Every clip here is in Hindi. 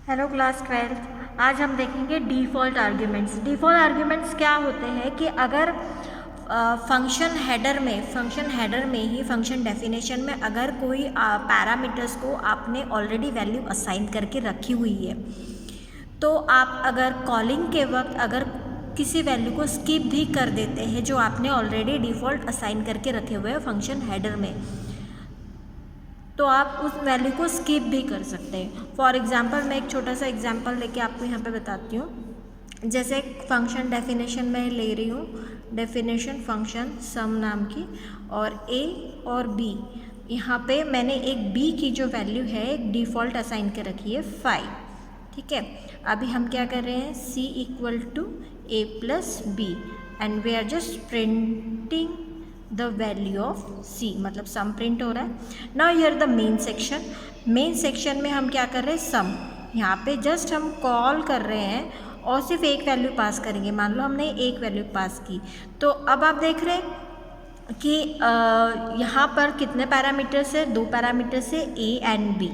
Hello class 12। आज हम देखेंगे डिफ़ॉल्ट आर्ग्यूमेंट्स। डिफ़ॉल्ट आर्ग्यूमेंट्स क्या होते हैं कि अगर फंक्शन हेडर में ही फंक्शन डेफिनेशन में अगर कोई पैरामीटर्स को आपने ऑलरेडी वैल्यू असाइन करके रखी हुई है, तो आप अगर कॉलिंग के वक्त अगर किसी वैल्यू को स्किप भी कर देते हैं जो आपने ऑलरेडी डिफ़ॉल्ट असाइन करके रखे हुए हैं फंक्शन हेडर में, तो आप उस वैल्यू को स्किप भी कर सकते हैं। फॉर एग्जांपल मैं एक छोटा सा एग्जांपल लेके आपको यहाँ पे बताती हूँ। जैसे एक फंक्शन डेफिनेशन में ले रही हूँ, डेफिनेशन फंक्शन सम नाम की, और a और b, यहाँ पे मैंने एक b की जो वैल्यू है एक डिफ़ॉल्ट असाइन कर रखी है 5। ठीक है, अभी हम क्या कर रहे हैं, c equal to a plus B and we are just printing the value of c, मतलब सम प्रिंट हो रहा है। Now here the main section में हम क्या कर रहे हैं, सम। यहाँ पे जस्ट हम कॉल कर रहे हैं और सिर्फ एक वैल्यू पास करेंगे। मान लो हमने एक वैल्यू पास की, तो अब आप देख रहे हैं कि यहाँ पर कितने पैरामीटर्स है, 2 पैरामीटर्स है a एंड b,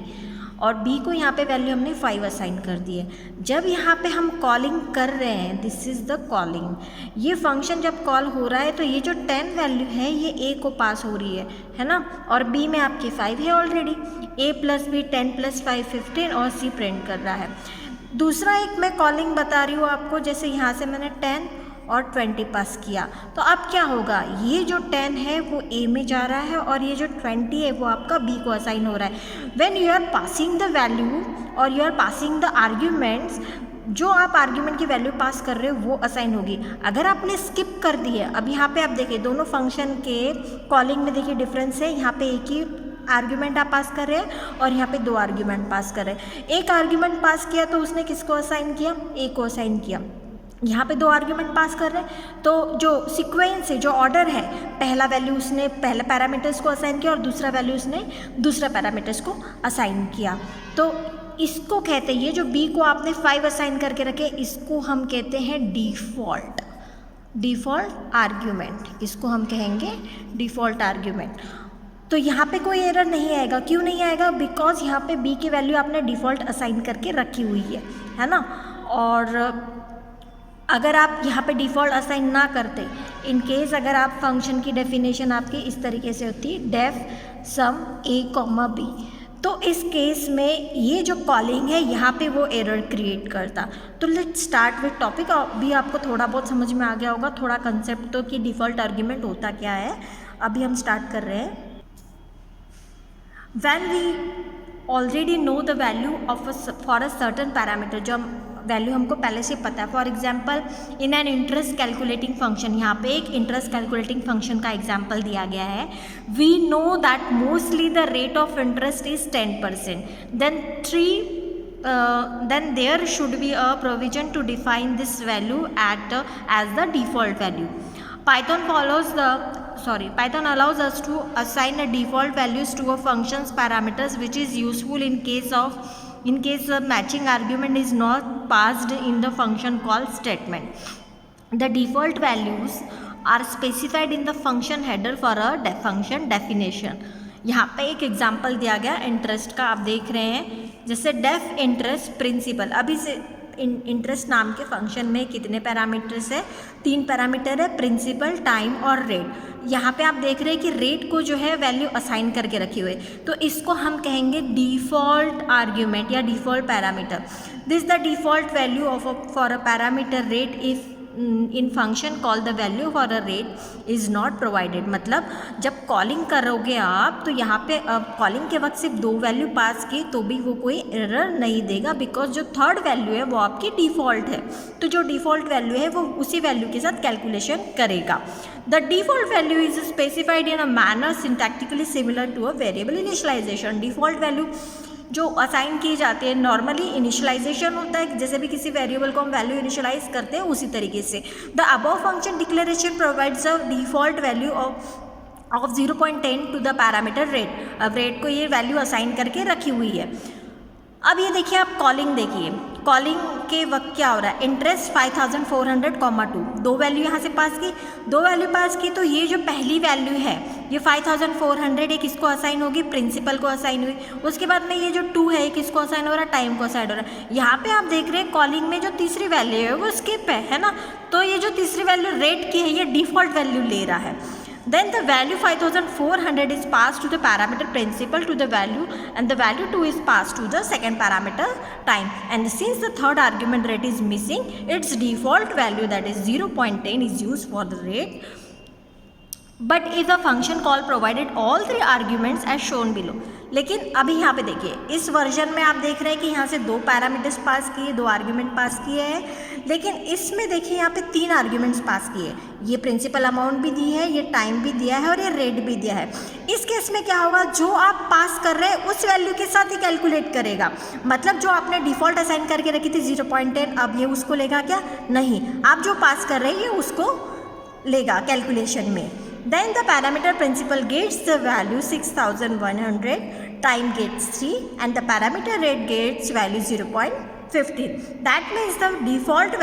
और b को यहाँ पे वैल्यू हमने 5 असाइन कर दी है। जब यहाँ पे हम कॉलिंग कर रहे हैं, दिस इज़ द कॉलिंग, ये फंक्शन जब कॉल हो रहा है तो ये जो 10 वैल्यू है ये a को पास हो रही है ना, और b में आपके 5 है already. a plus B 10 plus 5 15 और c प्रिंट कर रहा है। दूसरा एक मैं कॉलिंग बता रही हूँ आपको, जैसे यहाँ से मैंने 10 और 20 पास किया, तो अब क्या होगा, ये जो 10 है वो a में जा रहा है और ये जो 20 है वो आपका b को असाइन हो रहा है। When you are passing the value और you are passing the arguments, जो आप आर्ग्यूमेंट की वैल्यू पास कर रहे हो वो असाइन होगी। अगर आपने स्किप कर दी है, अब यहाँ पे आप देखिए दोनों फंक्शन के कॉलिंग में देखिए डिफरेंस है। यहाँ पे एक ही आर्ग्यूमेंट आप पास कर रहे हैं और यहाँ पे 2 आर्ग्यूमेंट पास कर रहे हैं। एक आर्ग्यूमेंट पास किया तो उसने किसको असाइन किया, a को असाइन किया। यहाँ पे 2 आर्ग्यूमेंट पास कर रहे हैं, तो जो सीक्वेंस है, जो ऑर्डर है, पहला वैल्यू उसने पहले पैरामीटर्स को असाइन किया और दूसरा वैल्यू उसने दूसरा पैरामीटर्स को असाइन किया। तो इसको कहते हैं, ये जो b को आपने 5 असाइन करके रखे, इसको हम कहते हैं डिफ़ॉल्ट आर्ग्यूमेंट। इसको हम कहेंगे डिफ़ॉल्ट आर्ग्यूमेंट। तो यहाँ पे कोई एरर नहीं आएगा। क्यों नहीं आएगा, बिकॉज यहाँ पे b की वैल्यू आपने डिफ़ॉल्ट असाइन करके रखी हुई है ना। और अगर आप यहाँ पे डिफ़ॉल्ट असाइन ना करते, इन केस अगर आप फंक्शन की डेफिनेशन आपकी इस तरीके से होती, def sum a comma b, तो इस केस में ये जो कॉलिंग है यहाँ पे वो एरर क्रिएट करता। तो लेट्स स्टार्ट विथ टॉपिक। अभी आपको थोड़ा बहुत समझ में आ गया होगा, थोड़ा कंसेप्ट तो कि डिफ़ॉल्ट आर्ग्यूमेंट होता क्या है। अभी हम स्टार्ट कर रहे हैं। When we already know the value of for a certain parameter, जो वैल्यू हमको पहले से पता है। For example in an interest calculating function, यहाँ पे एक इंटरेस्ट कैलकुलेटिंग फंक्शन का एग्जाम्पल दिया गया है। We know that mostly the rate of interest is 10%, then there should be a provision to define this value as the default value. Python allows us to assign a default values to a function's parameters, which is useful in case the matching argument is not passed in the function call statement. The default values are specified in the function header for a function definition. यहाँ पे एक एग्जाम्पल दिया गया इंटरेस्ट का, आप देख रहे हैं, जैसे डेफ इंटरेस्ट प्रिंसिपल। अभी से इंटरेस्ट नाम के फंक्शन में कितने पैरामीटर्स है, 3 पैरामीटर है, प्रिंसिपल, टाइम और रेट। यहाँ पे आप देख रहे हैं कि रेट को जो है वैल्यू असाइन करके रखी हुई है, तो इसको हम कहेंगे डिफ़ॉल्ट आर्ग्यूमेंट या default parameter. This the default value for a parameter rate if in function call the value for a rate is not provided. मतलब जब कॉलिंग करोगे आप, तो यहाँ पे कॉलिंग के वक्त सिर्फ 2 वैल्यू पास की तो भी वो कोई एरर नहीं देगा, बिकॉज जो थर्ड वैल्यू है वो आपकी डिफ़ॉल्ट है। तो जो डिफ़ॉल्ट वैल्यू है वो उसी वैल्यू के साथ कैलकुलेशन करेगा। The default value is specified in a manner syntactically similar to a variable initialization. Default value जो असाइन की जाती है, नॉर्मली इनिशियलाइजेशन होता है, जैसे भी किसी वेरिएबल को हम वैल्यू इनिशियलाइज करते हैं उसी तरीके से। The above function declaration provides a default value of 0.10 to the parameter rate. अब रेट को ये वैल्यू असाइन करके रखी हुई है। अब ये देखिए, आप कॉलिंग देखिए, कॉलिंग के वक्त क्या हो रहा है, इंटरेस्ट 5400, 2 वैल्यू यहाँ से पास की, 2 वैल्यू पास की, तो ये जो पहली वैल्यू है ये 5400 ये किसको असाइन होगी, प्रिंसिपल को असाइन हुई। उसके बाद में ये जो 2 है ये किसको असाइन हो रहा है, टाइम को असाइन हो रहा है। यहाँ पे आप देख रहे हैं कॉलिंग में जो तीसरी वैल्यू है वो स्किप है ना, तो ये जो तीसरी वैल्यू रेट की है ये डिफ़ॉल्ट वैल्यू ले रहा है। Then the value 5400 is passed to the parameter principal to the value, and the value 2 is passed to the second parameter time. And since the third argument rate is missing, its default value, that is 0.10, is used for the rate. But if the function call provided all 3 arguments as shown below. लेकिन अभी यहाँ पे देखिए, इस वर्जन में आप देख रहे हैं कि यहाँ से 2 पैरामीटर्स पास किए, 2 आर्ग्यूमेंट पास किए हैं, लेकिन इसमें देखिए यहाँ पे 3 आर्ग्यूमेंट्स पास किए। ये प्रिंसिपल अमाउंट भी दी है, ये टाइम भी दिया है और ये रेट भी दिया है। इस केस में क्या होगा, जो आप पास कर रहे हैं उस वैल्यू के साथ ही कैलकुलेट करेगा। मतलब जो आपने डिफ़ॉल्ट असाइन करके रखी थी 0.10, अब ये उसको लेगा क्या, नहीं, आप जो पास कर रहे हैं ये उसको लेगा कैलकुलेशन में। Then the parameter principal gets the value 6100, time gets 3, and the parameter rate gets value 0.15. That means the default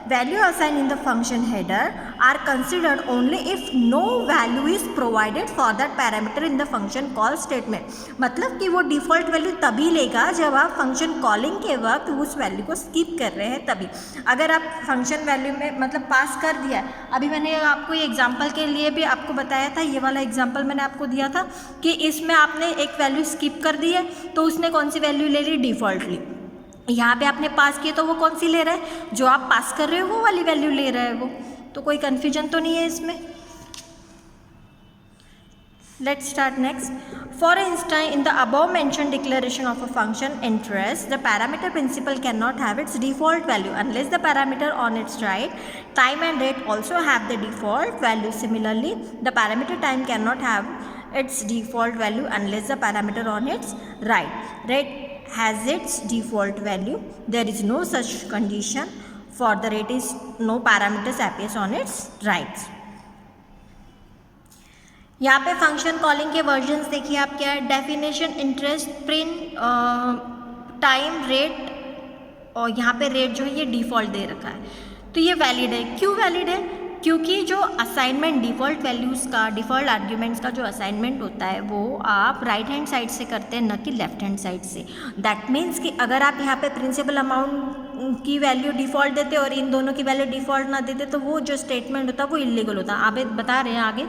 value assigned in the function header are considered only if no value is provided for that parameter in the function call statement. मतलब कि वो डिफ़ॉल्ट वैल्यू तभी लेगा जब आप फंक्शन कॉलिंग के वक्त उस वैल्यू को स्किप कर रहे हैं तभी। अगर आप फंक्शन वैल्यू में मतलब पास कर दिया, अभी मैंने आपको ये एग्जांपल के लिए भी आपको बताया था, ये वाला एग्जांपल मैंने आपको दिया था कि इसमें आपने एक वैल्यू स्किप कर दी है तो उसने कौन सी वैल्यू ले ली, डिफ़ॉल्टली। यहाँ पे आपने पास किए तो वो कौन सी ले रहा है, जो आप पास कर रहे हो वो वाली वैल्यू ले रहा है वो। तो कोई कन्फ्यूजन तो नहीं है इसमें। Let's start next. For instance, in the above mentioned declaration of a function interest, the parameter principal cannot have its default value unless the parameter on its right, time and rate also have the default value. Similarly, the parameter time cannot have its default value unless the parameter on its rate has its default value. There is no such condition for the rate is no parameters appears on its rights. यहाँ पे फंक्शन कॉलिंग के वर्जन्स देखिए आप क्या है, definition, interest, print, time, rate, और यहाँ पे रेट जो है ये डिफ़ॉल्ट दे रखा है। तो ये वैलिड है। क्यों वैलिड है, क्योंकि जो असाइनमेंट डिफ़ॉल्ट वैल्यूज़ का, डिफ़ॉल्ट आर्ग्यूमेंट्स का जो असाइनमेंट होता है वो आप राइट हैंड साइड से करते हैं, न कि लेफ्ट हैंड साइड से। दैट मीन्स कि अगर आप यहाँ पे प्रिंसिपल अमाउंट की वैल्यू डिफ़ॉल्ट देते और इन दोनों की वैल्यू डिफ़ॉल्ट ना देते तो वो जो स्टेटमेंट होता है वो इलीगल होता। आप बता रहे हैं आगे।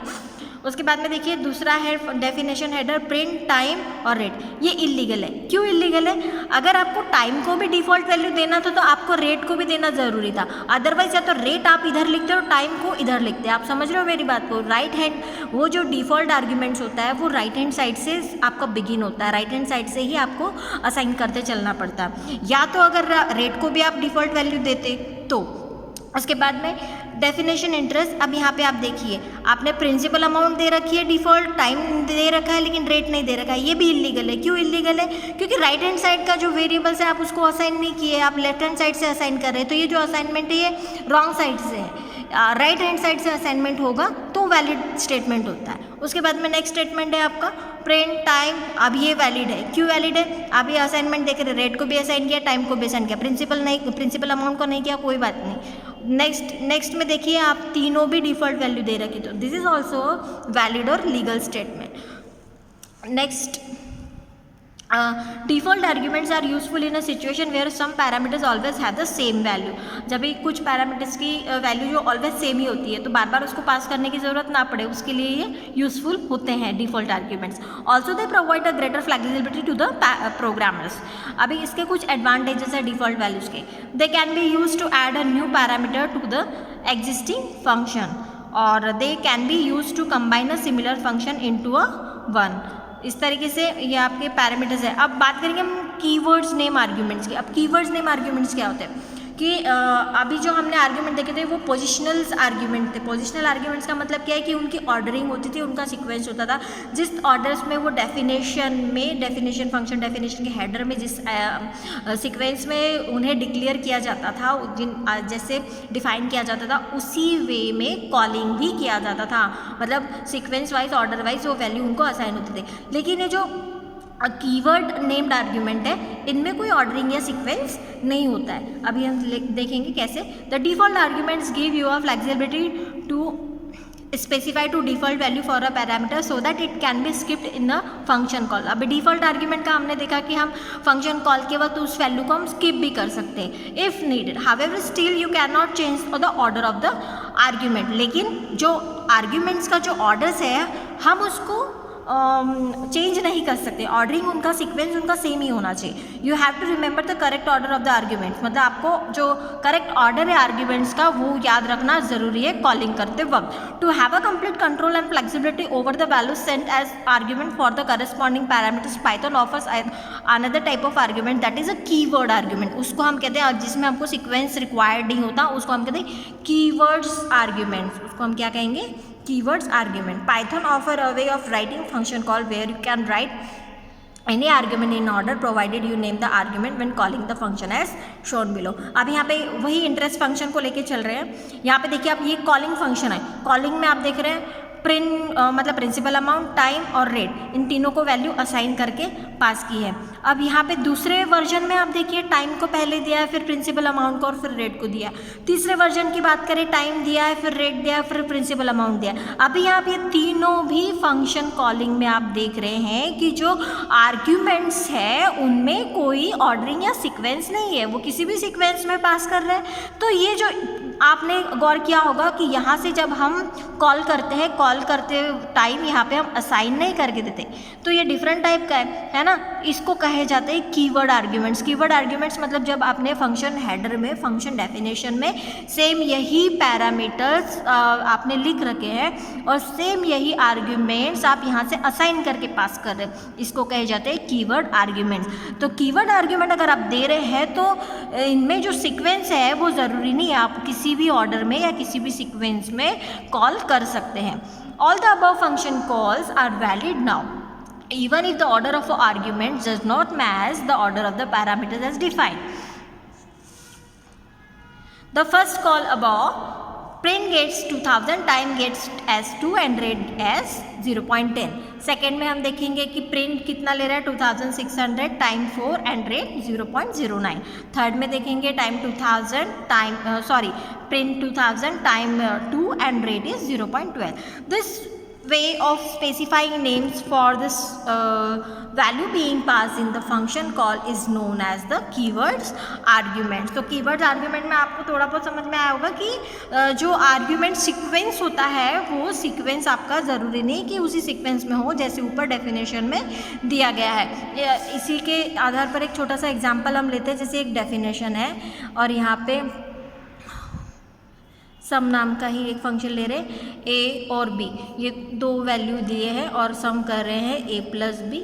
उसके बाद में देखिए दूसरा है डेफिनेशन हेडर, प्रिंट, टाइम और रेट, ये इलीगल है। क्यों इलीगल है, अगर आपको टाइम को भी डिफ़ॉल्ट वैल्यू देना था तो आपको रेट को भी देना ज़रूरी था। अदरवाइज या तो रेट आप इधर लिखते हो, टाइम को इधर लिखते हैं। आप समझ रहे हो मेरी बात को। राइट हैंड वो जो डिफ़ॉल्ट आर्ग्यूमेंट्स होता है वो राइट हैंड साइड से आपका बिगिन होता है, राइट हैंड साइड से ही आपको असाइन करते चलना पड़ता है। या तो अगर रेट को भी आप डिफ़ॉल्ट वैल्यू देते तो। उसके बाद में डेफिनेशन इंटरेस्ट, अब यहाँ पे आप देखिए आपने प्रिंसिपल अमाउंट दे रखी है डिफ़ॉल्ट, टाइम दे रखा है लेकिन रेट नहीं दे रखा है, ये भी इलीगल है। क्यों इलीगल है, क्योंकि राइट हैंड साइड का जो वेरिएबल्स है आप उसको असाइन नहीं किए, आप लेफ्ट हैंड साइड से असाइन कर रहे हैं। तो ये जो असाइनमेंट है ये रॉन्ग साइड से है, राइट हैंड साइड से असाइनमेंट होगा तो वैलिड स्टेटमेंट होता है। उसके बाद में नेक्स्ट स्टेटमेंट है आपका प्रिंट, टाइम, अब ये वैलिड है। क्यों वैलिड है, आप ये असाइनमेंट देख रहे, रेट को भी असाइन किया, टाइम को भी असाइन किया, प्रिंसिपल अमाउंट को नहीं किया, कोई बात नहीं। नेक्स्ट में देखिए आप तीनों भी डिफ़ॉल्ट वैल्यू दे रखी, तो दिस इज ऑल्सो वैलिड और legal statement. Next, default arguments are useful in a situation where some parameters always have the same value. जब भी कुछ पैरामीटर्स की वैल्यू जो ऑलवेज सेम ही होती है तो बार बार उसको पास करने की ज़रूरत ना पड़े, उसके लिए ये यूजफुल होते हैं default arguments. Also they provide a greater flexibility to the programmers. अभी इसके कुछ एडवांटेजेस है डिफ़ॉल्ट वैल्यूज़ के। They can be use to add a new parameter to the existing function, और they can be use to combine a similar function into a one. इस तरीके से ये आपके पैरामीटर्स है। अब बात करेंगे हम कीवर्ड्स नेम आर्ग्यूमेंट्स की। अब कीवर्ड्स नेम आर्ग्यूमेंट्स क्या होते हैं कि अभी जो हमने आर्ग्यूमेंट देखे थे वो पोजिशनल आर्ग्यूमेंट थे। पोजिशनल आर्ग्यूमेंट्स का मतलब क्या है कि उनकी ऑर्डरिंग होती थी, उनका सीक्वेंस होता था। जिस ऑर्डर्स में वो डेफिनेशन फंक्शन डेफिनेशन के हेडर में जिस सीक्वेंस में उन्हें डिक्लेयर किया जाता था, जैसे डिफाइन किया जाता था, उसी वे में कॉलिंग भी किया जाता था। मतलब सीक्वेंस वाइज, ऑर्डर वाइज वो वैल्यू उनको असाइन होते थे। लेकिन ये जो कीवर्ड नेम्ड आर्ग्यूमेंट है इनमें कोई ऑर्डरिंग या सीक्वेंस नहीं होता है। अभी हम देखेंगे कैसे। The default arguments give you a flexibility to specify to default value for a parameter so that it can be skipped in the function call। अब डिफ़ॉल्ट आर्ग्यूमेंट का हमने देखा कि हम फंक्शन कॉल के वक्त उस वैल्यू को हम स्किप भी कर सकते हैं if needed. However still you can not change the order of the argument, लेकिन जो आर्ग्यूमेंट्स का जो ऑर्डर्स है हम उसको चेंज नहीं कर सकते, ऑर्डरिंग उनका सीक्वेंस उनका सेम ही होना चाहिए। You have to remember the correct order of the arguments, मतलब आपको जो करेक्ट ऑर्डर है आर्ग्यूमेंट्स का वो याद रखना ज़रूरी है कॉलिंग करते वक्त। To have a complete control and flexibility over the value sent as argument for the corresponding parameters, Python offers another type of argument that is a keyword argument. उसको हम कहते हैं जिसमें हमको सीक्वेंस रिक्वायर्ड नहीं होता, उसको हम कहते हैं कीवर्ड्स आर्ग्यूमेंट्स। उसको हम क्या कहेंगे? Keywords argument. Python offer a way of writing function call where you can write any argument in order provided you name the argument when calling the function as shown below। अब यहाँ पे वही इंटरेस्ट फंक्शन को लेके चल रहे हैं। यहाँ पे देखिए आप ये कॉलिंग फंक्शन है, कॉलिंग में आप देख रहे हैं प्रिंट मतलब प्रिंसिपल अमाउंट, टाइम और रेट, इन तीनों को वैल्यू असाइन करके पास की है। अब यहाँ पे दूसरे वर्जन में आप देखिए टाइम को पहले दिया है, फिर प्रिंसिपल अमाउंट को और फिर रेट को दिया। तीसरे वर्जन की बात करें टाइम दिया है, फिर रेट दिया है, फिर प्रिंसिपल अमाउंट दिया। अभी यहाँ पे तीनों भी फंक्शन कॉलिंग में आप देख रहे हैं कि जो आर्ग्यूमेंट्स है उनमें कोई ऑर्डरिंग या सीक्वेंस नहीं है, वो किसी भी सीक्वेंस में पास कर रहे हैं। तो ये जो आपने गौर किया होगा कि यहाँ से जब हम कॉल करते हैं, कॉल करते टाइम यहाँ पे हम असाइन नहीं करके देते, तो ये डिफरेंट टाइप का है ना। इसको कहे जाते हैं कीवर्ड आर्ग्यूमेंट्स। कीवर्ड आर्ग्यूमेंट्स मतलब जब आपने फंक्शन हेडर में, फंक्शन डेफिनेशन में सेम यही पैरामीटर्स आपने लिख रखे हैं और सेम यही आर्ग्यूमेंट्स आप यहाँ से असाइन करके पास कर रहे हैं, इसको कहे जाते हैं कीवर्ड आर्ग्यूमेंट्स। तो कीवर्ड आर्ग्यूमेंट अगर आप दे रहे हैं तो इनमें जो सीक्वेंस है वो ज़रूरी नहीं है, आप किसी भी ऑर्डर में या किसी भी सीक्वेंस में कॉल कर सकते हैं। All the above function calls are valid now even if the order of argument does not match the order of the parameters as defined. The first call above, print gets 2000, time gets as 2 and rate as 0.10. Second में हम देखेंगे कि प्रिंट कितना ले रहा है 2600, टाइम 4 एंड रेट 0.09। थर्ड में देखेंगे time 2000, print 2000, time 2 and rate is 0.12। This way of specifying names for this value being passed in the function call is known as the keywords argument। तो keywords argument में आपको थोड़ा बहुत समझ में आया होगा कि जो argument sequence होता है वो sequence आपका ज़रूरी नहीं कि उसी sequence में हो जैसे ऊपर definition में दिया गया है। इसी के आधार पर एक छोटा सा एग्जाम्पल हम लेते हैं। जैसे एक definition है और यहाँ पे सम नाम का ही एक फंक्शन ले रहे हैं, ए और बी, ये दो वैल्यू दिए हैं और सम कर रहे हैं ए प्लस बी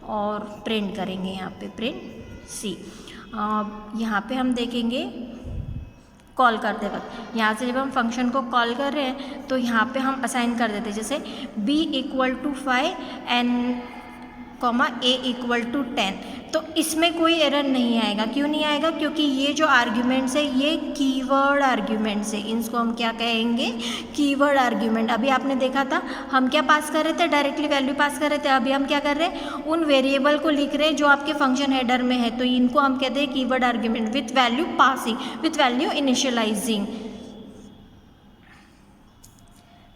और प्रिंट करेंगे यहाँ पे प्रिंट सी। यहाँ पे हम देखेंगे कॉल करते वक्त, यहाँ से जब हम फंक्शन को कॉल कर रहे हैं तो यहाँ पे हम असाइन कर देते हैं जैसे b equal to 5 and a equal to 10। तो इसमें कोई एरर नहीं आएगा। क्यों नहीं आएगा? क्योंकि ये जो आर्ग्यूमेंट्स है ये कीवर्ड आर्ग्यूमेंट्स है, इनको हम क्या कहेंगे? Keyword argument. अभी आपने देखा था हम क्या पास कर रहे थे, डायरेक्टली वैल्यू पास कर रहे थे। अभी हम क्या कर रहे हैं, उन वेरिएबल को लिख रहे हैं जो आपके फंक्शन हेडर में है, तो इनको हम कहते हैं keyword argument with value passing, with value initialising.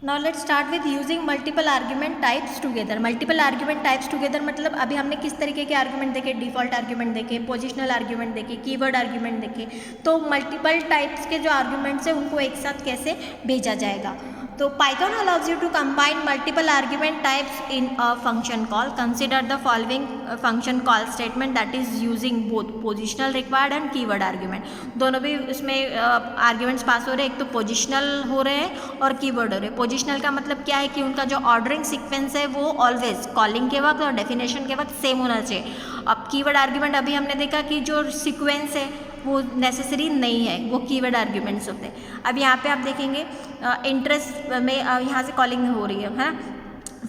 Now let's start with using multiple argument types together। multiple argument types together मतलब अभी हमने किस तरीके के आर्ग्यूमेंट देखे, डिफ़ॉल्ट आर्ग्यूमेंट देखे, पोजिशनल आर्ग्यूमेंट देखे, कीवर्ड आर्ग्यूमेंट देखे। तो मल्टीपल टाइप्स के जो आर्ग्यूमेंट्स हैं उनको एक साथ कैसे भेजा जाएगा। तो Python allows you to combine multiple argument types in a function call। Consider the following function call statement that is using both positional required and keyword argument। दोनों भी इसमें आर्ग्यूमेंट्स पास हो रहे हैं, एक तो पोजिशनल हो रहे हैं और कीवर्ड हो रहे हैं। पोजिशनल का मतलब क्या है कि उनका जो ऑर्डरिंग सीक्वेंस है वो ऑलवेज कॉलिंग के वक्त और डेफिनेशन के वक्त सेम होना चाहिए। अब कीवर्ड आर्ग्यूमेंट अभी हमने देखा कि जो सीक्वेंस है वो नेसेसरी नहीं है, वो कीवर्ड आर्ग्यूमेंट्स होते हैं। अब यहाँ पे आप देखेंगे इंटरेस्ट में यहाँ से कॉलिंग हो रही है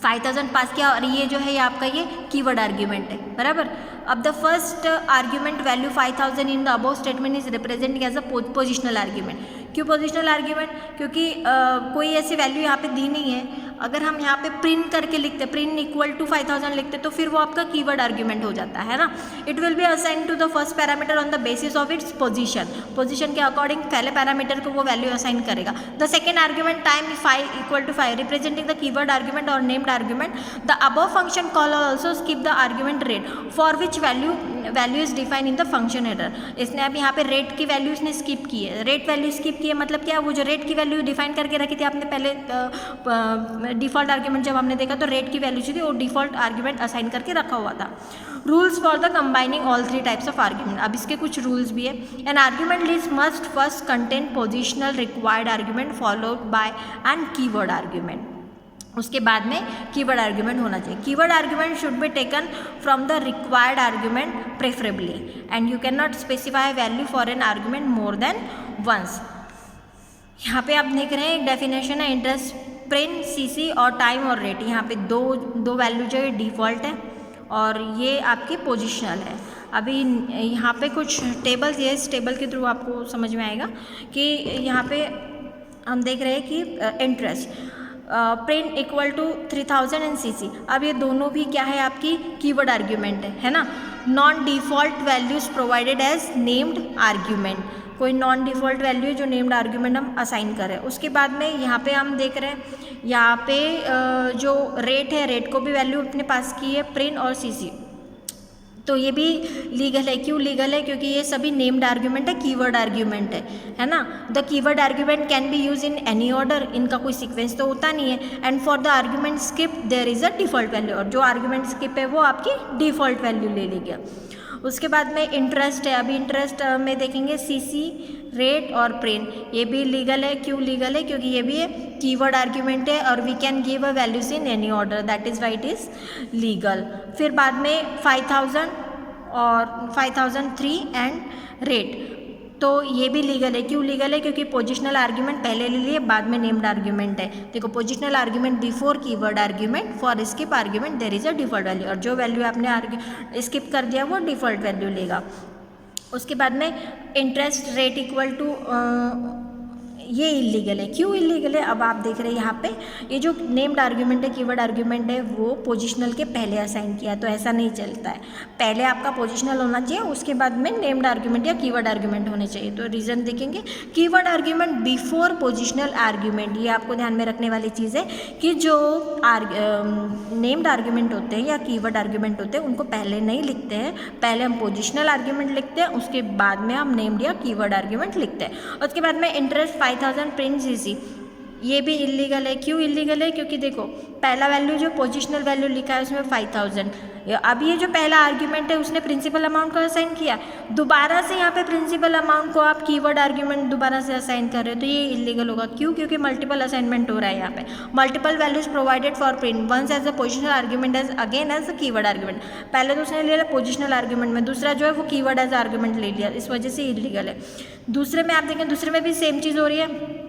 5000 पास किया और ये जो है ये आपका ये कीवर्ड आर्ग्यूमेंट है, बराबर। अब the first argument value 5000 in the above statement is representing as a positional argument. क्यों पोजिशनल आर्ग्यूमेंट? क्योंकि कोई ऐसी वैल्यू यहाँ पे दी नहीं है। अगर हम यहाँ पे प्रिंट करके लिखते, प्रिंट इक्वल टू 5000 लिखते तो फिर वो आपका कीवर्ड आर्ग्यूमेंट हो जाता है ना। It will be assign to the first parameter on the basis of its position, position के अकॉर्डिंग पहले पैरामीटर को वो वैल्यू असाइन करेगा। The second argument time 5 equal to 5 representing the keyword argument और named argument. The above function call also skip the argument rate for which value is define in the function header. इसने अब यहाँ पे रेट की वैल्यू इसने स्किप की है। रेट वैल्यू स्किप की है मतलब क्या, वो जो रेट की वैल्यू डिफाइन करके रखी थी आपने पहले डिफॉल्ट आर्ग्यूमेंट जब हमने देखा तो रेट की वैल्यू थी वो डिफॉल्ट आर्ग्यूमेंट असाइन करके रखा हुआ था। Rules for the combining all 3 types of argument, अब इसके कुछ रूल्स भी है। An argument list must first contain positional required argument followed by an keyword argument. उसके बाद में कीवर्ड आर्ग्यूमेंट होना चाहिए। Keyword argument should be taken from the required argument preferably and you can not specify value for an argument more than once. यहाँ पे आप देख रहे हैं एक डेफिनेशन है इंटरेस्ट, प्रिंट, सीसी और टाइम और रेट। यहाँ पे दो वैल्यू जो है डिफ़ॉल्ट है और ये आपकी पोजिशनल है। अभी यहाँ पे कुछ टेबल्स है, इस टेबल के थ्रू आपको समझ में आएगा कि यहाँ पे हम देख रहे हैं कि interest print equal to 3000 and CC. अब ये दोनों भी क्या है आपकी कीवर्ड आर्ग्यूमेंट है ना। Non default values provided as named argument, कोई नॉन डिफ़ॉल्ट वैल्यू है जो नेम्ड आर्ग्यूमेंट हम असाइन करें। उसके बाद में यहाँ पे हम देख रहे हैं यहाँ पे जो रेट है, रेट को भी वैल्यू अपने पास की है प्रिंट और सीसी, तो ये भी लीगल है। क्यों लीगल है? क्योंकि ये सभी नेम्ड आर्ग्यूमेंट है, कीवर्ड आर्ग्यूमेंट है ना। The keyword argument can be use in any order, इनका कोई सीक्वेंस तो होता नहीं है। And for the argument skip there is a default value, और जो आर्ग्यूमेंट स्किप है वो आपकी डिफ़ॉल्ट वैल्यू ले लेगी। उसके बाद में इंटरेस्ट है, अभी इंटरेस्ट में देखेंगे सीसी, रेट और प्रिंट, ये भी लीगल है। क्यों लीगल है? क्योंकि ये भी कीवर्ड आर्ग्यूमेंट है और we can give a values in any order, that is why it is legal. फिर बाद में 5000 और 5003 एंड रेट, तो ये भी लीगल है। क्यों लीगल है? क्योंकि पोजिशनल आर्ग्यूमेंट पहले ले लिए, बाद में नेम्ड आर्ग्यूमेंट है। देखो, positional argument before keyword argument, for skip argument there is a default value, और जो वैल्यू आपने स्किप कर दिया वो डिफ़ॉल्ट वैल्यू लेगा। उसके बाद में इंटरेस्ट रेट इक्वल टू, ये इलीगल है। क्यों इलीगल है? अब आप देख रहे हैं यहाँ पे ये जो नेम्ड आर्ग्यूमेंट है, कीवर्ड आर्ग्यूमेंट है, वो पोजिशनल के पहले असाइन किया है, तो ऐसा नहीं चलता है। पहले आपका पोजिशनल होना चाहिए, उसके बाद में नेम्ड आर्ग्यूमेंट या कीवर्ड आर्ग्यूमेंट होने चाहिए। तो रीज़न देखेंगे, keyword argument before positional argument, ये आपको ध्यान में रखने वाली चीज़ है कि जो नेम्ड आर्ग्यूमेंट होते हैं या कीवर्ड आर्ग्यूमेंट होते हैं उनको पहले नहीं लिखते हैं, पहले हम पोजिशनल आर्ग्यूमेंट लिखते हैं, उसके बाद में हम नेम्ड या कीवर्ड आर्ग्यूमेंट लिखते हैं। उसके बाद में इंटरेस्ट 5000 प्रिंट सीसी, ये भी इलीगल है। क्यों इलीगल है? क्योंकि देखो, पहला वैल्यू जो पोजिशनल वैल्यू लिखा है उसमें 5000, अब ये जो पहला आर्ग्यूमेंट है उसने प्रिंसिपल अमाउंट को असाइन किया, दोबारा से यहाँ पे प्रिंसिपल अमाउंट को आप कीवर्ड आर्ग्यूमेंट दोबारा से असाइन कर रहे हो, तो ये इलीगल होगा। क्यों? क्योंकि मल्टीपल असाइनमेंट हो रहा है यहाँ पे। Multiple values provided for print once as a positional argument as again as a keyword argument. पहले तो उसने ले लिया पोजिशनल आर्ग्यूमेंट में, दूसरा जो है वो कीवर्ड एज आर्ग्यूमेंट ले लिया, इस वजह से इलीगल है। दूसरे में आप देखें, दूसरे में भी सेम चीज़ हो रही है,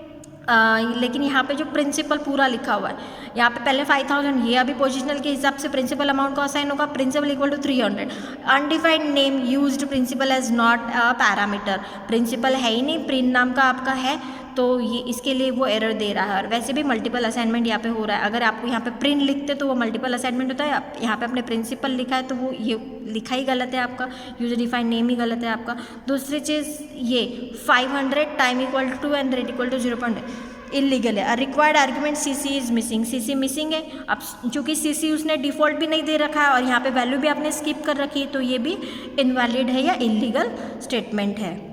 लेकिन यहाँ पे जो प्रिंसिपल पूरा लिखा हुआ है, यहाँ पे पहले 5000, ये अभी पोजिशनल के हिसाब से प्रिंसिपल अमाउंट को असाइन होगा, principal equal to 300। Undefined name used principal as not a parameter, principal है ही नहीं, प्रिंट नाम का आपका है, तो ये इसके लिए वो एरर दे रहा है। और वैसे भी मल्टीपल असाइनमेंट यहाँ पे हो रहा है, अगर आपको यहाँ पे प्रिंट लिखते तो वो मल्टीपल असाइनमेंट होता है, आप यहाँ पे अपने प्रिंसिपल लिखा है तो वो ये लिखा ही गलत है आपका, यूजर डिफाइंड नेम ही गलत है आपका। दूसरी चीज़ ये 500 time equal to and rate equal to 0.8 illegal है। Required argument CC is missing, CC missing है। अब चूंकि सीसी उसने डिफ़ॉल्ट भी नहीं दे रखा है और यहाँ पे वैल्यू भी आपने स्किप कर रखी है, तो ये भी इनवैलिड है या इलीगल स्टेटमेंट है।